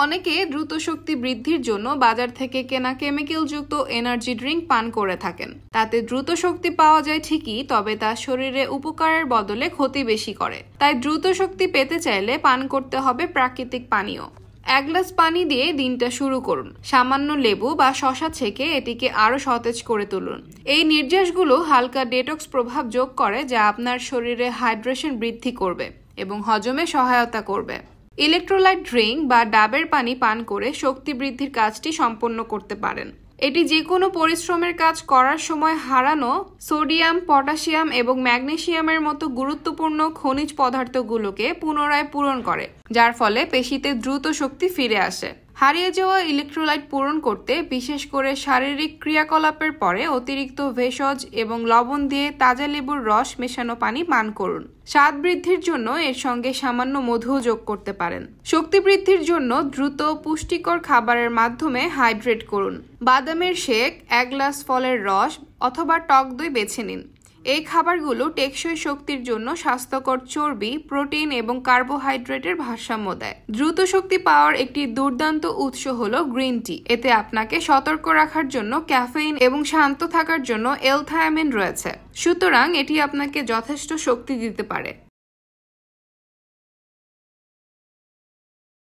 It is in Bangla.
অনেকে দ্রুত শক্তি বৃদ্ধির জন্য বাজার থেকে কেনা কেমিক্যালযুক্ত এনার্জি ড্রিঙ্ক পান করে থাকেন। তাতে দ্রুত শক্তি পাওয়া যায় ঠিকই, তবে তা শরীরে উপকারের বদলে ক্ষতি বেশি করে। তাই দ্রুত শক্তি পেতে চাইলে পান করতে হবে প্রাকৃতিক পানীয়। 1 গ্লাস পানি দিয়ে দিনটা শুরু করুন। সামান্য লেবু বা শসা ছেঁকে এটিকে আরো সতেজ করে তুলুন। এই নির্যাসগুলো হালকা ডেটক্স প্রভাব যোগ করে, যা আপনার শরীরে হাইড্রেশন বৃদ্ধি করবে এবং হজমে সহায়তা করবে। ইলেকট্রোলাইট ড্রিঙ্ক বা ডাবের পানি পান করে শক্তি বৃদ্ধির কাজটি সম্পন্ন করতে পারেন। এটি যে কোনো পরিশ্রমের কাজ করার সময় হারানো সোডিয়াম, পটাশিয়াম এবং ম্যাগনেসিয়ামের মতো গুরুত্বপূর্ণ খনিজ পদার্থগুলোকে পুনরায় পূরণ করে, যার ফলে পেশিতে দ্রুত শক্তি ফিরে আসে। হারিয়ে যাওয়া ইলেকট্রোলাইট পূরণ করতে বিশেষ করে শারীরিক ক্রিয়াকলাপের পরে অতিরিক্ত ভেষজ এবং লবণ দিয়ে তাজা লেবুর রস মেশানো পানি পান করুন। স্বাদ বৃদ্ধির জন্য এর সঙ্গে সামান্য মধুও যোগ করতে পারেন। শক্তি বৃদ্ধির জন্য দ্রুত পুষ্টিকর খাবারের মাধ্যমে হাইড্রেট করুন। বাদামের শেক, 1 গ্লাস ফলের রস অথবা টক দই বেছে নিন। এই খাবারগুলো টেকসই শক্তির জন্য স্বাস্থ্যকর চর্বি, প্রোটিন এবং কার্বোহাইড্রেটের ভারসাম্য দেয়। দ্রুত শক্তি পাওয়ার একটি দুর্দান্ত উৎস হলো গ্রিন টি। এতে আপনাকে সতর্ক রাখার জন্য ক্যাফেইন এবং শান্ত থাকার জন্য এল-থায়ামিন রয়েছে, সুতরাং এটি আপনাকে যথেষ্ট শক্তি দিতে পারে।